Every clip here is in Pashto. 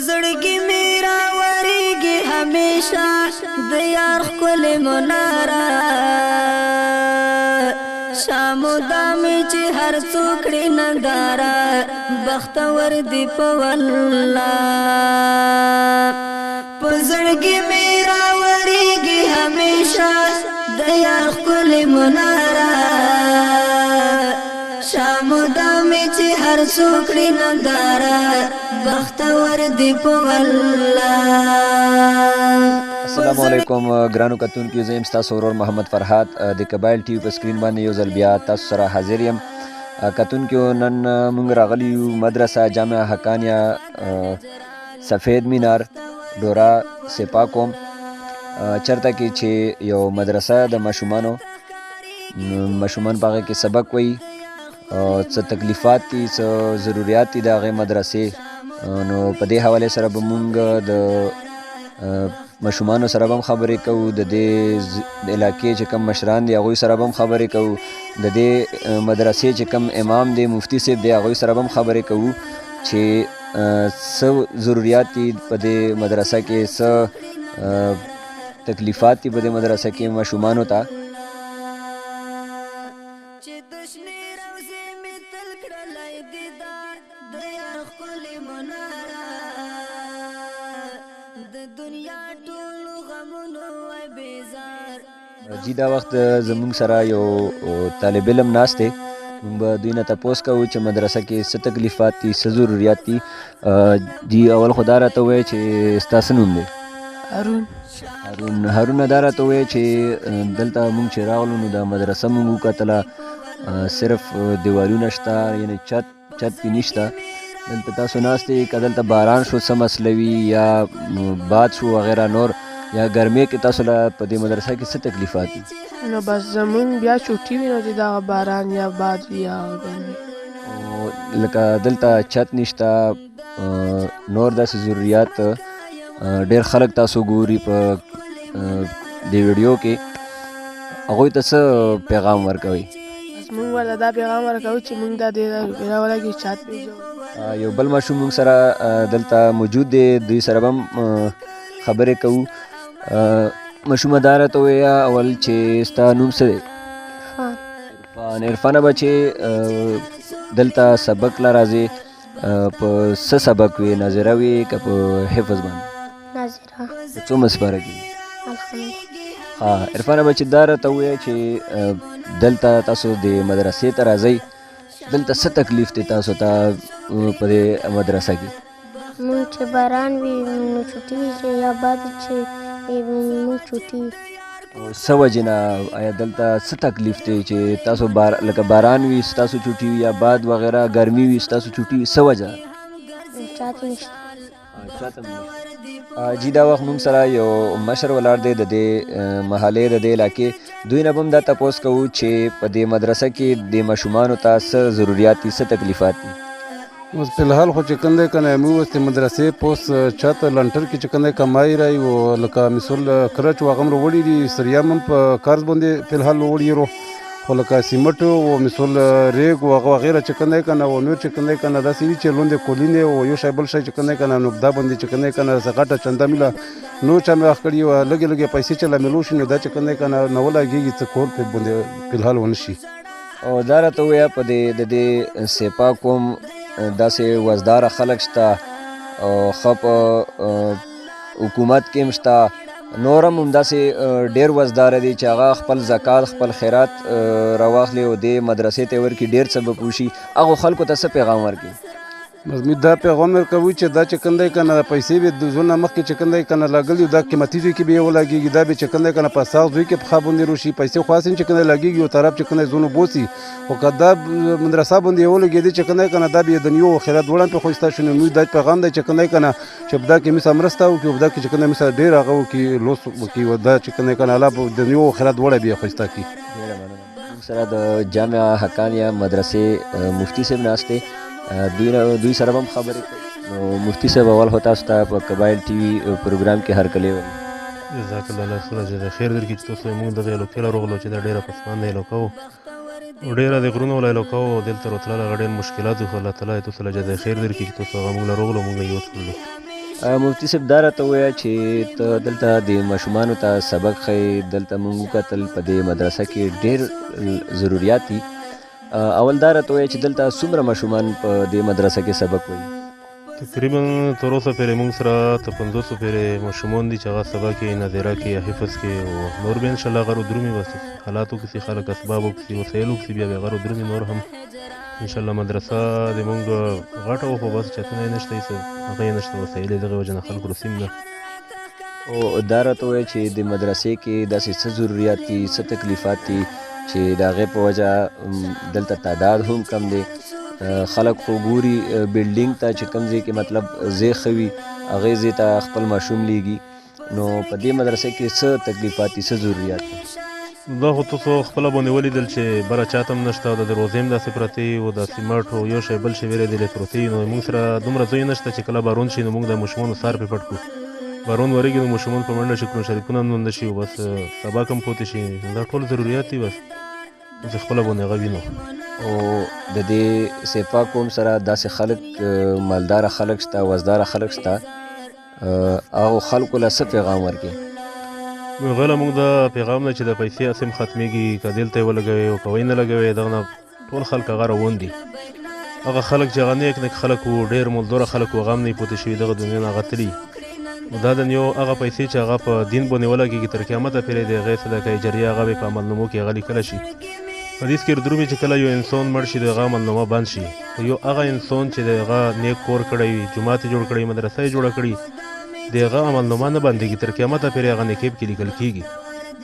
پزړګي میرا وريږي همیشه د یار خپل مناره شامو دامي چې هر څوکړي ننداره بختور دی په والله پزړګي میرا وريږي همیشه د یار خپل مناره شامو دامي چې هر څوکړي ننداره بختور دی په والله. السلام علیکم ګرانو کتونکو، زه یم ستاسو ورور محمد فرحات د قبایل ټي وي په سکرین باندې یو ځل بیا تاسو سره حاضر یم. کتونکو، نن موږ راغلي یو مدرسه جامع حقانیه سفید مینار ډورہ سپاکوم چرته کې چې یو مدرسه د ماشومان پاغه کې سبق وایي، څه تکلیفات دي، څه ضروریات دي د هغې مدرسې. نو په دې حوالې سره به مونږ د ماشومانو سره به هم خبرې کوو، د دې علاقې چې کم مشران دي هغوی سره به هم خبرې کوو، د دې مدرسې چې کم امام دی مفتی صاحب دی هغوی سره به هم خبرې کوو چې څه ضروریات دي په دې مدرسه کې، څه تکلیفات دي په دې مدرسه کې ماشومانو ته. جی دا وخت زمونږ سره یو طالب علم ناست دی، موږ به دوی نه تپوس کوو چې مدرسه کې څه تکلیفات دي، څه ضروریات دي. جی اول خو دا راته ووایه چې ستاسو نوم دی؟ هارون دا راته ووایه چې دلته موږ چې راغلو نو دا مدرسه موږ وکتله، صرف دیوالونه شته، یعنې چت پې نشته. دلته تاسو ناست دی، که دلته باران شو څه مسله وي یا باد شو وغیره نور یا ګرمۍ کې تاسو له په دې مدرسه کې څه تکلیفات دي؟ نو بس زمونږ بیا چوټي وي نو چې دغه باران یا باد وي یا ګرمۍ، لکه دلته چت نشته، نور داسې ضروریات. ډېر خلک تاسو ګوري په دې ویډیو کې، هغوی ته څه پیغام ورکوئ؟ بس مونږ ورته دا پیغام ورکوو چې مونږ دا دې راولګي چت پرېږدو. یو بل ماشوم موږ سره دلته موجود دی، دوی سره به هم خبرې کوو. ماشومه دا راته ووایه اول چې ستا نوم څه دی؟ عرفانه به چې دلته سبق له راځې په څه سبق وي، ناظره وي که په حفظ باندې؟ ناظره. په څومره سپاره کې؟ عرفانه به چې دا راته ووایه چې دلته تاسو د مدرسې ته راځئ، دلته څه تکلیف دی تاسو ته په دې مدرسه کې؟ مونږ چې باران وي نو چوټي وي، چې یا باد چې مونږ چوټي وي. څه وجې نه؟ آیا دلته څه تکلیف دی چې تاسو لکه باران وي ستاسو چوټي وي یا باد وغیره ګرمي وي ستاسو چوټي وي، څه وجه؟ چاته نشته. جی دا وخت موږ سره یو مشر ولاړ دی د دې محلې د دې علاقې، دوی نه به هم دا تپوس کوو چې په دې مدرسه کې د ماشومانو ته څه ضروریات دي، څه تکلیفات دي. اوس فلحال خو چې کوم دی که نه موږ اوس د مدرسې پوس چت لنټر کې چې کوم دی کمای رای و لکه مثال کرچ و هغه هم راوړي دي، سریام هم په قرض باندې فلحال راوړي رو، خو لکه سیمټ و مثال ریګ و هغه وغیره چې کوم دی که نه و نور چې کوم دی که نه داسې وي چې لوندې کولینې و یو شی بل شی چې کوم دی که نه نو دا باندې چې کوم دی که نه داسې غټه چنده میله نور چا مې اخ کړي وه، لږې لږې پیسې چې لا میلو شي نو دا چې کوم دی که نه نه ولګېږي څه کور پرې باندې فلحال ونه شي. او دا راته ووایه په د دې سپاکوم داسې وزداره خلک شته او ښه په حکومت کې هم شته، نور هم همداسې ډېر وزداره دي چې هغه خپل زکات خپل خیرات راواخلي او دې مدرسې ته ورکړي، ډېر څه به پوه شي. هغو خلکو ته څه پیغام ورکړي؟ بس موږ دا پیغام ورکوو چې دا چې کوم دی که نه پیسې به د ځونه مخکې چې کوم دی که نه لګلي دا قیمتي ځای کې به یې ولګېږي، دا به چې کوم دی که نه په ساغ ځای کې پښه باندې روشي، پیسې خو هسې چې کوم دی لګېږي یو طرف چې کوم دی ځونه بوسي، خو که دا مدرسه باندې یې ولګېدي چې کوم دی که نه دا به یې دنیا او آخرت دواړه پرې ښایسته شو. نو موږ دا پیغام دی چې کوم دی که نه چې په دا کې مثلا مرسته وکړي، په دا کې چې کوم دی مثلا ډېر هغه وکړي لوس وکړي، دا چې کوم دی که نه الله به دنیا او آخرت دواړه به یې ښایسته کړي. موږ سره د جامع حقانیه مدرسې مفتی صاحب ناست دی، دوی سره هم خبرې کوي. نو مفتی صاحب اول خو تاسو ته په قبایل ټي وي پروګرام کې هرکلی وایي. جزاک الله خیر، چې د خیر درکړي چې تاسو موږ دغه علاقې راغلو چې دا ډېره پسمانده علاقه وه او ډېره د غرونو والا علاقه وه او دلته راتلل هغه ډېر مشکلات وو، خو الله تعالی یې تاسو له جزای خیر درکړي چې تاسو هغه موږ له راغلو موږ یې وڅښلو. مفتي صاحب دا راته ووایه چې ته دلته د ماشومانو ته سبق ښیې، دلته موږ وکتل په دې مدرسه کې ډېر ضروریات دي. اول دا راته ووایه چې دلته څومره ماشومان په دې مدرسه کې سبق وایي؟ تقریبا تر اوسه پورې موږ سره تر 500 پورې ماشومان دي چې هغه سبق کې نظیره کې یا حفظ کې او نور به انشاءالله غرو درومي بس حالاتو کې خلک اسبابو کې وسایلو کې بیا به غرو درومي نور هم انشاءالله. مدرسه د موږ غټه او خو بس چتونه یې نشته هغه یې نشته وسایل دغه وجه نه خلکو رسیم نه. او دا راته ووایه چې د مدرسې کې داسې څه ضروریات دي، څه تکلیفات دي چې د هغې په وجه دلته تعداد هم کم دی. خلک خو ګوري بلډینګ ته چې کوم ځای کې مطلب ځای ښه وي هغې ځای ته خپل ماشوم لیږي. نو په دې مدرسې کې څه تکلیفات دي، څه ضروریات دي؟ دا خو تاسو خپله باندې ولیدل چې بره چاته هم نشته او د دروازې هم داسې پرتې او داسې مټ او یو شی بل شی ویرېدلې پروتې. نو موږ سره دومره ځای نشته چې کله بارون شي نو موږ د ماشومانو سار پرې پټ کړو. بارون ورېږي نو ماشومان په منډه شي قرآن شریفونه هم لونده شي او بس سبق هم پوتې شي. دا ټول ضروریات دي بس چې خپله باندې هغه وینو. او د دې سپا قوم سره داسې خلک مالداره خلک شته، وزداره خلک شته، هغو خلکو له څه پیغام ورکړي؟ غله موږ دا پیغام نه چې د پیسې اسم ختمیږي که دلته یې ولګوئ او که وی نه لګوئ دغه نه ټول خلک هغه روان دي. هغه خلک چې هغه نیک نیک خلک وو ډېر مالداره خلک وو هغه هم نه پوتې شوي دغه دنیا نه هغه تلي. دا د یو هغه پیسې چې هغه په دین باندې ولګېږي تر قیامته پورې د هغې صدقه جریه هغه به په عملنامو کې هغه لیکلی شي. حدیث کې درومي چې کله یو انسان مړ شي د هغه عملنامه بند شي، خو یو هغه انسان چې د هغه نیک کور کړی وي، جومات یې جوړ کړی، مدرسه یې جوړه کړي، د هغه عملنامه نه بندېږي تر قیامته پورې هغه نیکیب کې لیکل کېږي.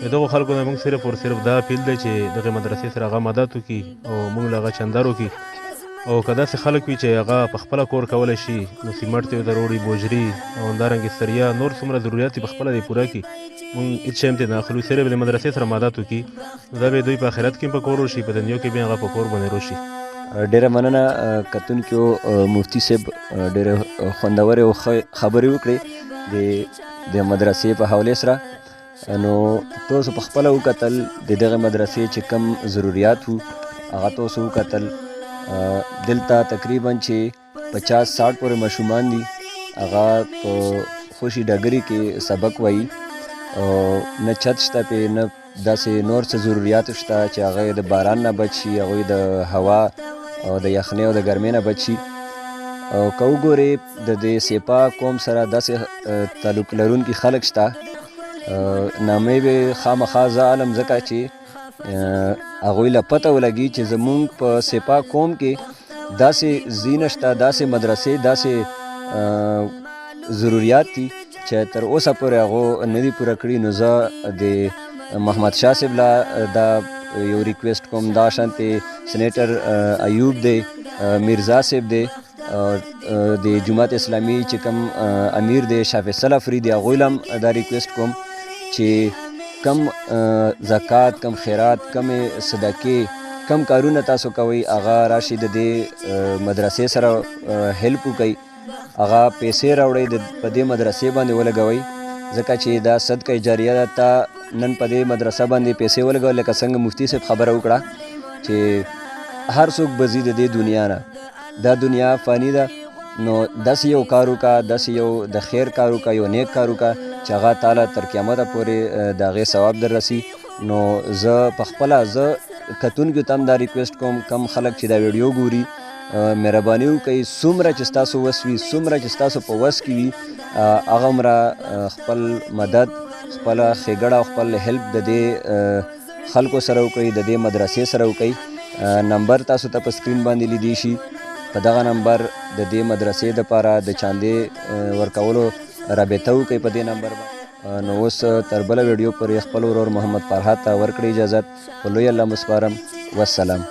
د دغو خلکو نه موږ صرف او صرف دا اپیل دی چې دغې مدرسې سره هغه مدد وکړي او موږ له هغه چندر وکړي. او که داسې خلک وي چې هغه په خپله کور کولی شي نو سیمټ ته د روړي بوجري او همدارنګې سریا نور څومره ضروریات دي په خپله دې پوره کړي. موږ هېڅ شی هم ترې نه اخلو، صرف د مدرسې سره مدد وکړي نو دا به دوی په آخرت کې هم په کور وشي، په دنیا کې به هغه په کور باندې روشي. ډېره مننه کتونکو مفتي صاحب ډېرې خوندورې او خبرې وکړې د مدرسې په حوالې سره. نو تاسو په خپله وکتل د دغې مدرسې چې کم ضروریات وو هغه تاسو وکتل. دلته تقریبا چې 50-60 پورې ماشومان دي هغه په خوشي ډګري کې سبق وایي او نه چت شته پې نه داسې نور څه ضروریات شته چې هغه د باران نه بچ شي، هغوی د هوا او د یخنۍ او د ګرمۍ نه بچ شي. او که وګورې د دې سپا قوم سره داسې تعلق لرونکي خلک شته نامې به خامخا زه عالم ځکه چې هغوی له پته ولګي چې زمونږ په سپا قوم کې داسې ځای نشته، داسې مدرسې، داسې ضروریات دي چې تر اوسه پورې هغو نه دي پوره کړي. نو زه د محمد شاه صاحب له دا یو ریکویسټ کوم، دا شانتې سینیټر ایوب دی، میرزا صاحب دی، د جماعت اسلامي چې کوم امیر دی شاه فیصل افریدي، هغوی له هم دا ریکویسټ کوم چې کم زکات، کم خیرات، کم صدقې، کم کارونه تاسو کوئ هغه راشي د دې مدرسې سره هیلپ وکئ، هغه پیسې راوړئ په دې مدرسې باندې ولګوئ ځکه چې دا صدقه جاریه ده. تا نن په دې مدرسه باندې پیسې ولګوئ لکه څنګه مفتي صاحب خبره وکړه چې هر څوک به ځي د دې دنیا نه، دا دنیا فانی ده. نو داسې یو کار وکړه، داسې یو د خیر کار وکړه، یو نیک کار وکړه چې هغه تعالی تر قیامته پورې د هغې ثواب در رسي. نو زه په خپله زه کتونکو ته هم دا ریکویسټ کوم، کم خلک چې دا ویډیو ګوري مهرباني وکړئ څومره چې ستاسو وس وي، څومره چې ستاسو په وس کې وي هغه عمره خپل مدد، خپله ښېګړه او خپل هیلپ د دې خلکو سره وکړئ، د دې مدرسې سره وکړئ. نمبر تاسو ته په سکرین باندې لیدی شي، په دغه نمبر د دې مدرسې دپاره د چاندې ورکولو رابطه وکړئ په دې نمبر باندې. نو اوس تر بله ویډیو پورې خپل ورور محمد فرحات ته ورکړئ اجازت. په لوی الله مسپارم، والسلام.